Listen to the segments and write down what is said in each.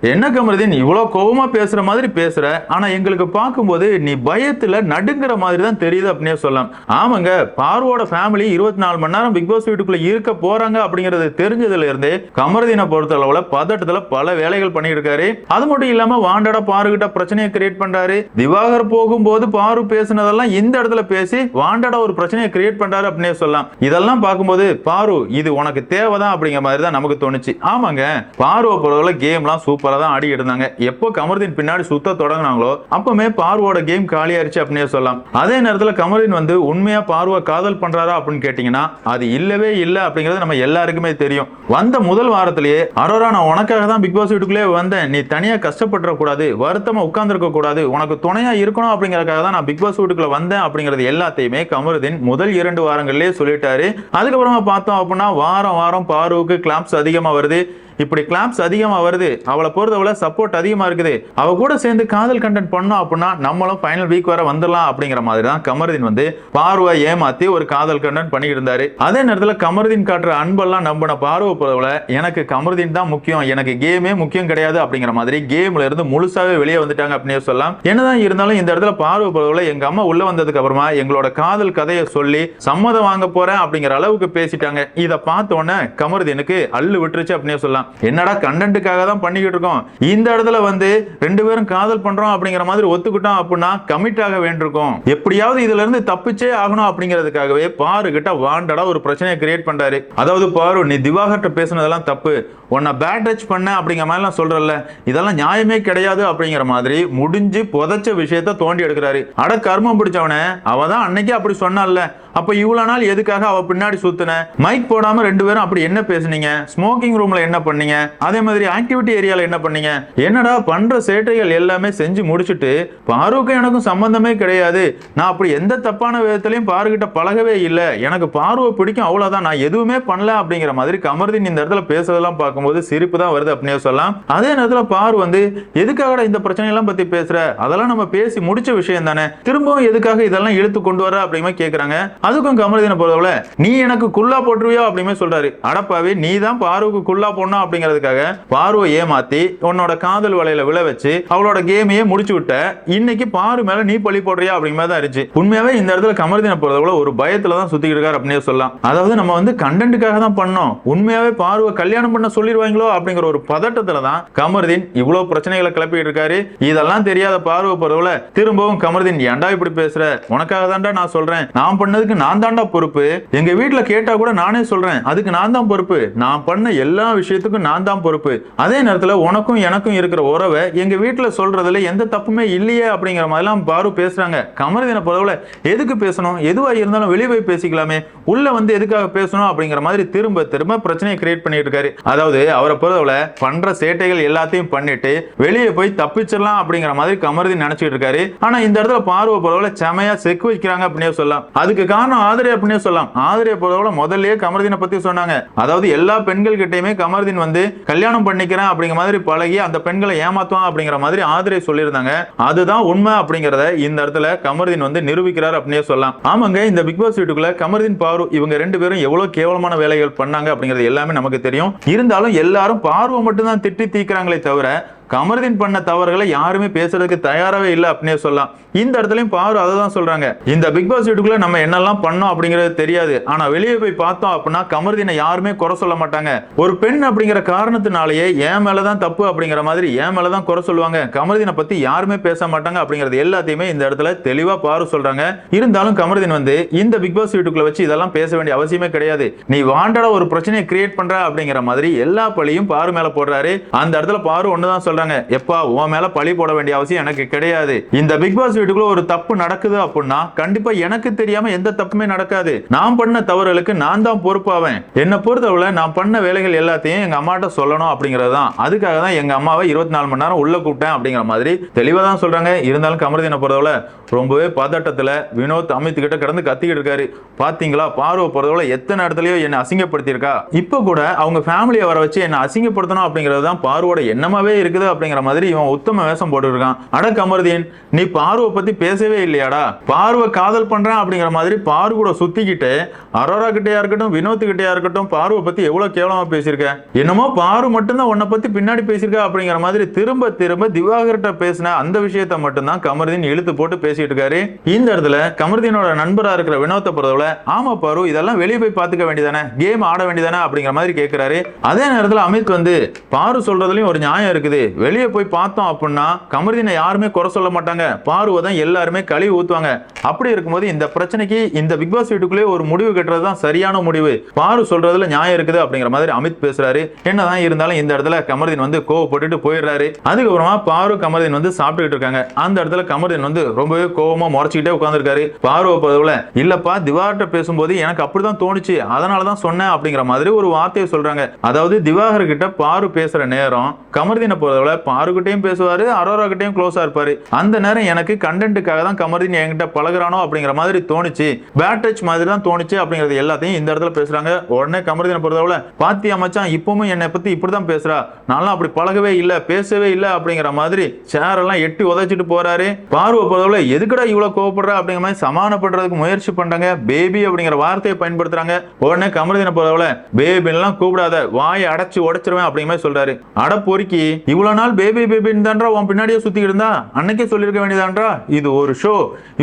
என்ன கமருதீன் இவ்வளவு கோவமா பேசுற மாதிரி பேசுற, ஆனா எங்களுக்கு பார்க்கும்போது நீ பயத்துல நடுங்கிற மாதிரி தான் தெரியுது அப்படின்னே சொல்லலாம். ஆமாங்க, பார்வோட ஃபேமிலி 24 மணி நேரம் பிக் பாஸ் வீட்டுக்குள்ள இருக்க போறாங்க அப்படிங்கறது தெரிஞ்சதுல இருந்தே கமருதீனை பொறுத்த அளவுல பதட்டத்துல பல வேலைகள் பண்ணிட்டு இருக்காரு. அது மட்டும் இல்லாம வாண்டடா பாருகிட்ட பிரச்சனையை கிரியேட் பண்றாரு. திவாகர் போகும்போது பாரு பேசினதெல்லாம் இந்த இடத்துல பேசி வாண்டடா ஒரு பிரச்சனையை கிரியேட் பண்றாரு அப்படின்னே சொல்லலாம். இதெல்லாம் பார்க்கும்போது பாரு இது உனக்கு தேவைதான் அப்படிங்கிற மாதிரி தான் நமக்கு தோணுச்சு. ஆமாங்க, பாருவை பொறுத்தவரை கேம்லாம் சூப்பரா தான் ஆடி இருந்தாங்க. எப்போ கமருதீன் பின்னாடி சுத்த தொடங்கினாங்களோ அப்பமே பார்வோட கேம் காலியாயிருச்சு அப்படின்னே சொல்லலாம். அதே நேரத்தில் கமருதீன் வந்து உண்மையா பார்வை காதல் பண்றாரா அப்படின்னு கேட்டீங்கன்னா அது இல்லவே இல்லை அப்படிங்கிறது நம்ம எல்லாருக்குமே தெரியும். வந்த முதல் வாரத்திலேயே அரோரா நான் உனக்காக தான் பிக் பாஸ் வீட்டுக்குள்ளே வந்தேன், நீ தனியா கஷ்டப்பட கூடாது, வருத்தமா உட்கார்ந்து இருக்க கூடாது, உனக்கு துணையா இருக்கணும் அப்படிங்கறதுக்காக தான் நான் பிக் பாஸ் வீட்டுக்குள்ள வந்தேன் அப்படிங்கிறது எல்லாத்தையுமே கமருதீன் முதல் 2 வாரங்களிலே சொல்லிட்டாரு. அதுக்கப்புறமா பார்த்தோம் அப்படின்னா வாரம் வாரம் பார்வுக்கு கிளாப்ஸ் அதிகமா வருது. இப்படி கிளாப்ஸ் அதிகமா வருது, அவளை பொறுத்தவரை சப்போர்ட் அதிகமா இருக்குது, அவ கூட சேர்ந்து காதல் கண்டென்ட் பண்ணோம் அப்படின்னா நம்மளும் ஃபைனல் வீக் வர வந்துடலாம் அப்படிங்கிற மாதிரி தான் கமருதீன் வந்து பார்வை ஏமாத்தி ஒரு காதல் கண்டென்ட் பண்ணிட்டு இருந்தாரு. அதே நேரத்தில் கமருதீன் காட்டுற அன்பெல்லாம் நம்பின பார்வை பொறுத்தவரை எனக்கு கமருதீன் தான் முக்கியம், எனக்கு கேமே முக்கியம் கிடையாது அப்படிங்கிற மாதிரி கேம்ல இருந்து முழுசாவே வெளியே வந்துட்டாங்க அப்படின்னு சொல்லலாம். என்னதான் இருந்தாலும் இந்த இடத்துல பார்வை பொறுத்தவரை எங்க அம்மா உள்ள வந்ததுக்கு அப்புறமா எங்களோட காதல் கதையை சொல்லி சம்மதம் வாங்க போறேன் அப்படிங்கிற அளவுக்கு பேசிட்டாங்க. இதை பார்த்த உடனே கமருதீனுக்கு அள்ளு விட்டுருச்சு அப்படின்னு சொல்லலாம். என்னடா கண்டென்ட்டுக்காக தான் பண்ணிக்கிட்டு இருக்கோம், இந்த இடத்துல வந்து 2 பேரும் காதல் பண்றோம் அப்படிங்கிற மாதிரி ஒத்துக்கிட்டோம் அப்படின்னா கமிட் ஆக வேண்டியிருக்கும், எப்படியாவது இதுல இருந்து தப்பிச்சே ஆகணும் அப்படிங்கிறதுக்காகவே பாரு கிட்ட வாண்டடா ஒரு பிரச்சனையை கிரியேட் பண்றாரு. அதாவது பாரு நீ திவாகர்ட்ட பேசுனதெல்லாம் தப்பு, உன்னை பேட் டச் பண்ண அப்படிங்கிற மாதிரிலாம் சொல்றல, இதெல்லாம் நியாயமே கிடையாது அப்படிங்கிற மாதிரி முடிஞ்சு புதைச்ச விஷயத்த தோண்டி எடுக்கிறாரு. அட கர்மம் பிடிச்சவனே, அவ தான் அன்னைக்கே அப்படி சொன்னால, அப்ப இவ்வளவு நாள் எதுக்காக அவ பின்னாடி சுத்தின, மைக் போடாம 2 பேரும் அப்படி என்ன பேசுனீங்க, ஸ்மோக்கிங் ரூம்ல என்ன பண்ணீங்க, அதே மாதிரி ஆக்டிவிட்டி ஏரியால என்ன பண்ணீங்க, என்னடா பண்ற சேட்டைகள் எல்லாமே செஞ்சு முடிச்சுட்டு பாருக்கு எனக்கும் சம்பந்தமே கிடையாது, நான் அப்படி எந்த தப்பான விதத்திலையும் பாருகிட்ட பழகவே இல்லை, எனக்கு பார்வை பிடிக்கும் அவ்வளவுதான், நான் எதுவுமே பண்ணல அப்படிங்கிற மாதிரி கமருதீன் இந்த இடத்துல பேசுறதெல்லாம் பார்க்கும்போது சிரிப்பு தான் வருது அப்படின்னு சொல்லலாம். அதே நேரத்துல பாரு வந்து எதுக்காக இந்த பிரச்சனை எல்லாம் பத்தி பேசுற, அதெல்லாம் நம்ம பேசி முடிச்ச விஷயம் தானே, திரும்பவும் எதுக்காக இதெல்லாம் இழுத்து கொண்டு வர அப்படிமே கேக்குறாங்க. அதுக்கும் கமருதீனை பொறுத்தவரை நீ எனக்கு குல்லா போட்டுருவியோ அப்படிமே சொல்றாரு. அடப்பாவே நீ தான் பார்வுக்கு குல்லா போடணும் அப்படிங்கிறதுக்காக பார்வை ஏமாத்தி உன்னோட காதல் வலையில விழ வச்சு அவளோட கேமையே முடிச்சு விட்ட, இன்னைக்கு பாரு மேல நீ பழி போடுறியா அப்படிங்கிற மாதிரி தான் இருந்துச்சு. உண்மையாவே இந்த இடத்துல கமருதீனை பொறுத்தவரை ஒரு பயத்துல தான் சுத்திக்கிட்டு இருக்காரு அப்படின்னு சொல்லலாம். அதாவது நம்ம வந்து கண்டென்ட்டுக்காக தான் பண்ணோம், உண்மையாவே பார்வை கல்யாணம் பண்ண சொல்லிடுவாங்களோ அப்படிங்கிற ஒரு பதட்டத்துல தான் கமருதீன் இவ்வளவு பிரச்சனைகளை கிளப்பிட்டு இருக்காரு. இதெல்லாம் தெரியாத பார்வை பொறுத்தவரை திரும்பவும் கமருதீன் ஏன்டா இப்படி பேசுற, உனக்காக தான்டா நான் சொல்றேன், நான் பண்ணதுக்கு நான் தான்டா பொறுப்பு, எங்க வீட்டுல கேட்டா கூட நானே சொல்றேன் அதுக்கு நான் தான் பொறுப்பு, நான் பண்ண எல்லா விஷயத்துக்கும் நான் தான் பொறுப்பு, அதே நேரத்துல உனக்கும் எனக்கும் இருக்கிற உறவை எங்க வீட்டுல சொல்றதுல எந்த தப்புமே இல்லையே அப்படிங்கிற மாதிரிலாம் பாரு பேசுறாங்க. கமருதீனை பொறுத்தவரை எதுக்கு பேசணும், எதுவா இருந்தாலும் வெளியே போய் பேசிக்கலாமே, உள்ள வந்து எதுக்காக பேசணும் அப்படிங்கிற மாதிரி திரும்ப திரும்ப பிரச்சனையை கிரியேட் பண்ணிட்டு இருக்காரு. அதாவது அவரை பொறுத்தவரை பண்ற சேட்டைகள் எல்லாத்தையும் பண்ணிட்டு வெளியே போய் தப்பிச்சிடலாம் அப்படிங்கிற மாதிரி கமருதீன் நினைச்சிட்டு இருக்காரு. ஆனா இந்த இடத்துல பார்வை பொறுத்தவரை செமையா செக் வைக்கிறாங்க அப்படின்னு சொல்லலாம். அதுக்கு காரணம் ஆதிரியா அப்படின்னு சொல்லலாம். ஆதிரியா பொறுத்தவரை முதல்லயே கமருதீனை பத்தி சொன்னாங்க. அதாவது எல்லா பெண்கள் கிட்டையுமே கமருதீன் வந்து கல்யாணம் பண்ணிக்கிறேன் அப்படிங்கிற மாதிரி பழகி அந்த பெண்களை ஏமாத்துவான் அப்படிங்கிற மாதிரி ஆதிரியா சொல்லியிருந்தாங்க. அதுதான் உண்மை அப்படிங்கறத இந்த இடத்துல கமருதீன் வந்து நிரூபிக்கிறார் அப்படின்னே சொல்லலாம். ஆமாங்க, இந்த பிக் பாஸ் வீட்டுக்குள்ள கமருதீன் பாரு இவங்க 2 பேரும் எவ்வளவு கேவலமான வேலைகள் பண்ணாங்க அப்படிங்கிறது எல்லாமே நமக்கு தெரியும். இருந்தாலும் எல்லாரும் பார்வை மட்டும் தான் திட்டி தீக்குறாங்களே தவிர கமருதீன் பண்ண தவறுகளை யாருமே பேசுறதுக்கு தயாராகவே இல்லை அப்படின்னே சொல்லலாம். இந்த இடத்துலயும் பாரு அதை தான் சொல்றாங்க, இந்த பிக் பாஸ் வீட்டுக்குள்ள நம்ம என்னெல்லாம் பண்ணோம் அப்படிங்கிறது தெரியாது, ஆனா வெளியே போய் பார்த்தோம் அப்படின்னா கமருதீனை யாருமே குறை சொல்ல மாட்டாங்க, ஒரு பெண் அப்படிங்கிற காரணத்தினாலேயே என் மேலதான் தப்பு அப்படிங்கிற மாதிரி என் மேலதான் குறை சொல்லுவாங்க, கமருதீனை பத்தி யாருமே பேச மாட்டாங்க அப்படிங்கிறது எல்லாத்தையுமே இந்த இடத்துல தெளிவா பாரு சொல்றாங்க. இருந்தாலும் கமருதீன் வந்து இந்த பிக் பாஸ் வீட்டுக்குள்ள வச்சு இதெல்லாம் பேச வேண்டிய அவசியமே கிடையாது, நீ வாண்டடா ஒரு பிரச்சனையை கிரியேட் பண்ற அப்படிங்கிற மாதிரி எல்லா பழியும் பாரு மேல போடுறாரு. அந்த இடத்துல பாரு ஒண்ணுதான் சொல்றாங்க, எப்பா உன் மேல பழி போட வேண்டிய அவசியம் எனக்கு கிடையாது, இந்த பிக் பாஸ் வீட்டுக்குள்ள ஒரு தப்பு நடக்குது அப்படின்னா கண்டிப்பா எனக்கு தெரியாம எந்த தப்புமே நடக்காது, நான் பண்ண தவறுகளுக்கு நான் தான் பொறுப்பாவேன், என்ன பொறுத்தவரை நான் பண்ண வேலைகள் எல்லாத்தையும் எங்க அம்மாட்ட சொல்லணும் அப்படிங்கிறது தான், அதுக்காக தான் எங்க அம்மாவை 24 மணி நேரம் உள்ள கூப்பிட்டேன் அப்படிங்கிற மாதிரி தெளிவா தான் சொல்றாங்க. இருந்தாலும் கமருதீனை பொறுத்தவரை ரொம்பவே பதட்டத்துல வினோத் அமித் கிட்ட கிடந்து கத்திக்கிட்டு இருக்காரு. பாத்தீங்களா பார்வை பொறுத்தவரை எத்தனை இடத்துலயோ என்ன அசிங்கப்படுத்தி இருக்கா, இப்ப கூட அவங்க ஃபேமிலியை வர வச்சு என்ன அசிங்கப்படுத்தணும் அப்படிங்கிறது தான் பார்வோட எண்ணமாவே இருக்குது அப்படிங்கிற மாதிரி இவன் உத்தம வேஷம் போட்டு இருக்கான். அட கமருதீன், நீ பார்வை பத்தி பேசவே இல்லையாடா? பார்வை காதல் பண்றேன் அப்படிங்கிற மாதிரி பாரு கூட சுத்திக்கிட்டு அரோரா கிட்டையா இருக்கட்டும் வினோத் கிட்டையா இருக்கட்டும் பார்வை பத்தி எவ்வளவு கேவலமா பேசியிருக்க. என்னமோ பாரு மட்டும்தான் உன்னை பத்தி பின்னாடி பேசியிருக்க அப்படிங்கிற மாதிரி திரும்ப திரும்ப திவாகர்கிட்ட பேசின அந்த விஷயத்த மட்டும்தான் கமருதீன் இழுத்து போட்டு பேசிட்டு இருக்காரு. இந்த இடத்துல கமருதீனோட நண்பரா இருக்கிற வினோத்தை பொறுத்தவரை, ஆமா பாரு, இதெல்லாம் வெளியே போய் பாத்துக்க வேண்டியதானே, கேம் ஆட வேண்டியதானே அப்படிங்கிற மாதிரி கேட்கிறாரு. அதே நேரத்தில் அமித் வந்து பாரு சொல்றதுலயும் ஒரு நியாயம் இருக்குது, வெளியே போய் பார்த்தோம் அப்படின்னா கமருதீனை யாருமே குறை சொல்ல மாட்டாங்க, பாருவை தான் எல்லாருமே கழுவி ஊத்துவாங்க. அப்படி இருக்கும்போது இந்த பிரச்சனைக்கு இந்த பிக் பாஸ் வீட்டுக்குள்ளே ஒரு முடிவு கட்டுறது தான் சரியான முடிவு, பாரு சொல்றதுல நியாயம் இருக்குது அப்படிங்கிற மாதிரி அமித் பேசுறாரு. என்னதான் இருந்தாலும் இந்த இடத்துல கமருதீன் வந்து கோவப்பட்டுட்டு போயிடுறாரு. அதுக்கப்புறமா பாரு கமருதீன் வந்து சாப்பிட்டுட்டு இருக்காங்க. அந்த இடத்துல கமருதீன் வந்து ரொம்பவே கோவமா முறைச்சிக்கிட்டே உட்கார்ந்துருக்காரு. பாருவை பொறுத்தவரை, இல்லப்பா திவாகர்ட்ட பேசும்போது எனக்கு அப்படிதான் தோணுச்சு, அதனாலதான் சொன்னேன் அப்படிங்கிற மாதிரி ஒரு வார்த்தையை சொல்றாங்க. அதாவது திவாகர் கிட்ட பாரு பேசுற நேரம் கமருதீனை பொறுத்தவரை பாரு கிட்டையும் பேசுவாரு, அரோரா கிட்டையும் க்ளோஸா இருப்பாரு. அந்த நேரம் எனக்கு கண்டென்ட்டுக்காக தான் கமருதீன் என்கிட்ட பழகுறானோ அப்படிங்கிற மாதிரி தோணுச்சு, பேட் டச் மாதிரி தான் தோணுச்சு அப்படிங்கிறது எல்லாத்தையும் இந்த இடத்துல பேசுறாங்க. உடனே கமருதீனை பொறுத்தவரை, பாத்தியா மச்சான் இப்பவும் என்னை பத்தி இப்படிதான் பேசுறா, நான்லாம் அப்படி பழகவே இல்ல பேசவே இல்ல அப்படிங்கிற மாதிரி சேர் எல்லாம் எட்டி உதைச்சிட்டு போறாரு. பார்வை பொறுத்தவரை, எதுக்குடா இவ்வளவு கோவப்படுற அப்படிங்கிற மாதிரி சமாதானப்படுறதுக்கு முயற்சி பண்றாங்க. பேபி அப்படிங்கிற வார்த்தையை பயன்படுத்துறாங்க. உடனே கமருதீனை பொறுத்தவரை, பேபி எல்லாம் கூப்பிடாத, வாயை அடைச்சு உடைச்சிருவேன் அப்படிங்கிற மாதிரி சொல்றாரு. அட பொறுக்கி, இவ்வளவு நாள் பேபி பேபின்னு தான்றா உன் பின்னாடியே சுத்திக்கிட்டு இருந்தா, அன்னைக்கே சொல்லிருக்க வேண்டியதான்றா, இது ஒரு ஷோ,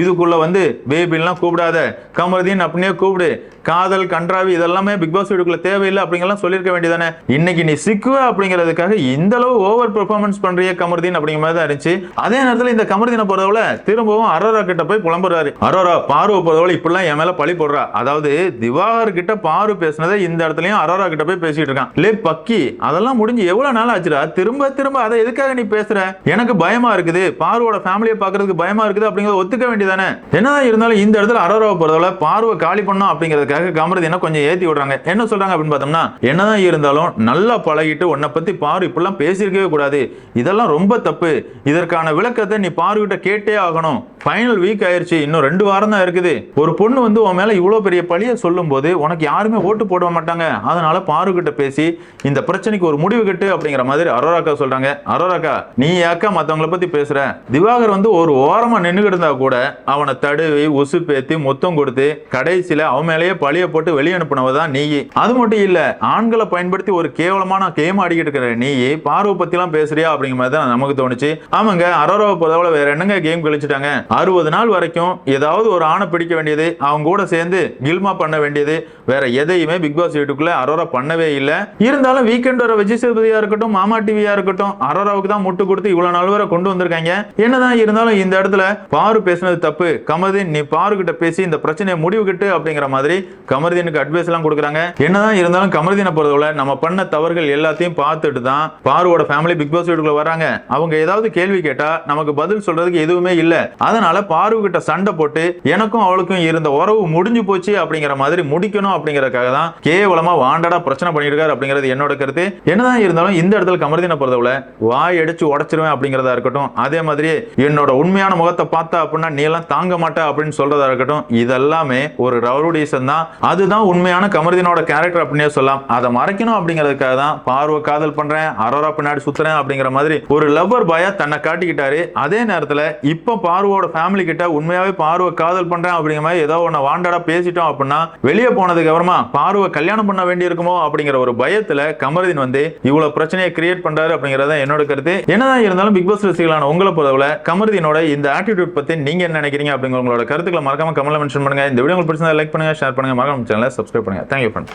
இதுக்குள்ள வந்து பேபி எல்லாம் கூப்பிடாத, கமருதீன் அப்படியே கூப்பிடு, காதல் கன்றாவி இதெல்லாமே பிக் பாஸ் வீட்டுக்குள்ள தேவையில்லை அப்படிங்கலாம் சொல்லிருக்க வேண்டியதானே. இன்னைக்கு நீ சிக்குவ அப்படிங்கிறதுக்காக இந்த அளவு ஓவர் பெர்ஃபார்மன்ஸ் பண்றிய கமருதீன் அப்படிங்கிற மாதிரி தான் இருந்துச்சு. அதே நேரத்தில் இந்த கமருதீனை பொறுத்தவரை திரும்பவும் அரோரா கிட்ட போய் புலம்புறாரு. அரோரா பார்வை பொறுத்தவரை இப்படிலாம் என் மேல பழி போடுறா, அதாவது திவாகர் கிட்ட பாரு பேசினதை இந்த இடத்துலயும் அரோரா கிட்ட போய் பேசிட்டு இருக்கான். லே பக்கி, அதெல்லாம் முடிஞ்சு எவ்வளவு நாள் ஆச்சுடா, திரும்ப திரும்ப அதை எதுக்காக நீ பேசுற, எனக்கு பயமா இருக்குது, பாருவோட ஃபேமிலியை பாக்குறதுக்கு பயமா இருக்குது அப்படிங்கறத ஒத்துக்க வேண்டியதானே. என்னதான் இருந்தாலும் இந்த இடத்துல அரோராவை பொறுத்தவரை பார்வை காலி பண்ணும் அப்படிங்கிறதுக்காக கமருதீனை கொஞ்சம் ஏத்தி விடுறாங்க. என்ன சொல்றாங்க அப்படின்னு பார்த்தோம்னா, என்னதான் இருந்தாலும் நல்லா பழகிட்டு உன்னை பத்தி பாரு இப்படிலாம் பேசியிருக்கவே கூடாது, இதெல்லாம் ரொம்ப தப்பு, இதற்கான விளக்கத்தை நீ பாரு கிட்ட கேட்டே ஆகணும், ஃபைனல் வீக் ஆயிருச்சு, இன்னும் 2 வாரம் தான் இருக்குது, ஒரு பொண்ணு வந்து உன் மேல இவ்வளவு பெரிய பழிய சொல்லும் போது உனக்கு யாருமே ஓட்டு போட மாட்டாங்க, அதனால பாரு கிட்ட பேசி இந்த பிரச்சனைக்கு ஒரு முடிவு கட்டு அப்படிங்கிற மாதிரி அரோராக்கா சொல்றாங்க. அரோராக்கா, நீ யாக்கா மத்தவங்களை பத்தி பேசுற, திவாகர் வந்து ஒரு ஓரமா நின்னுகிட்டு இருந்தா கூட அவனை தடுவி உசு பேத்தி மொத்தம் கொடுத்து கடைசியில அவன் மேலேயே பழிய போட்டு வெளியே அனுப்பினவதான் நீ. அது மட்டும் இல்ல, ஆண்களை பயன்படுத்தி ஒரு கேவலமான கேம் ஆடிக்கிட்டு இருக்கிற நீ பார்வை பத்தி எல்லாம் பேசுறியா அப்படிங்கிற மாதிரி தான் நமக்கு தோணுச்சு. ஆமாங்க, அரோராவை பொறுத்தவரை வேற என்னங்க கேம் கழிச்சுட்டாங்க, 60 நாள் வரைக்கும் ஏதாவது ஒரு ஆணை பிடிக்க வேண்டியது, அவங்க கூட சேர்ந்து கில்மா பண்ண வேண்டியது, வேற எதையுமே பிக் பாஸ் வீட்டுக்குள்ள அரோரா பண்ணவே இல்ல. இருந்தாலும் வீக்கெண்ட் வர விஜய் சேதுபதியா இருக்கட்டும் மாமா டிவியா இருக்கட்டும் அரோராவுக்கு தான் முட்டு கொடுத்து இவ்வளவு நாள் வரை கொண்டு வந்திருக்காங்க. என்னதான் இருந்தாலும் இந்த இடத்துல பாரு பேசினது தப்பு, கமருதீன் நீ பாரு கிட்ட பேசி இந்த பிரச்சனையை முடிவு கட்டு அப்படிங்கிற மாதிரி கமருதீனுக்கு அட்வைஸ் எல்லாம் கொடுக்குறாங்க. என்னதான் இருந்தாலும் கமருதீனை பொறுத்தவரை நம்ம பண்ண தவறுகள் எல்லாத்தையும் பார்த்துட்டு தான் பாருவோட ஃபேமிலி பிக் பாஸ் வீட்டுக்குள்ள வராங்க. அவங்க ஏதாவது கேள்வி கேட்டா நமக்கு பதில் சொல்றதுக்கு எதுவுமே இல்ல, அதனால பாரு கிட்ட சண்டை போட்டு எனக்கும் அவளுக்கும் இருந்த உறவு முடிஞ்சு போச்சு அப்படிங்கிற மாதிரி முடிக்கணும் அப்படிங்கறதுக்காக தான் கேவலமா வாண்டடா பிரச்சனை பண்ணிட்டு இருக்காரு அப்படிங்கிறது என்னோட கருத்து. என்னதான் இருந்தாலும் இந்த இடத்துல கமருதீனை பொறுத்தவரை வாய் அடிச்சு உடைச்சிருவேன் அப்படிங்கறதா இருக்கட்டும், அதே மாதிரி என்னோட உண்மையான முகத்தை பார்த்தா அப்படின்னா நீ எல்லாம் தாங்க மாட்டா அப்படின்னு சொல்றதா இருக்கட்டும், இதெல்லாமே ஒரு ரவுடிசம் தான். அதுதான் உண்மையான கமருதீனோட கேரக்டர் அப்படின்னே சொல்லலாம். அதை மறைக்கணும் அப்படிங்கிறதுக்காக தான் பார்வை காதல் பண்றேன் அரோரா பின்னாடி சுத்துறேன் அப்படிங்கிற மாதிரி ஒரு லவ்வர் பாயா தன்னை காட்டிக்கிட்டாரு. அதே நேரத்துல இப்ப பார்வோட ஃபேமிலி கிட்ட உண்மையாவே பார்வை காதல் பண்றேன் அப்படிங்கிற மாதிரி ஏதோ ஒன்னு வாண்டடா பேசிட்டோம் அப்படின்னா வெளியே போனதுக்கு அப்புறமா பார்வை கல்யாணம் பண்ண வேண்டி இருக்குமோ அப்படிங்கிற ஒரு பயத்துல கமருதீன் வந்து இவ்வளவு பிரச்சனையை கிரியேட் பண்றாரு அப்படிங்கறத என்னோட கருத்து. என்னதான் இருந்தாலும் பிக் பாஸ் ரசிகர்களான உங்களை பொறுத்தவரை கமருதீனோட இந்த ஆட்டிடியூட் பத்தி நீங்க என்ன நினைக்கிறீங்க அப்படிங்கிற உங்களோட கருத்துக்களை மறக்காம கமெண்ட்ல மென்ஷன் பண்ணுங்க. இந்த வீடியோ உங்களுக்கு பிடிச்சிருந்தா லைக் பண்ணுங்க, ஷேர் பண்ணுங்க, மறக்காம சேனலை சப்ஸ்கிரைப் பண்ணுங்க. Thank you friends.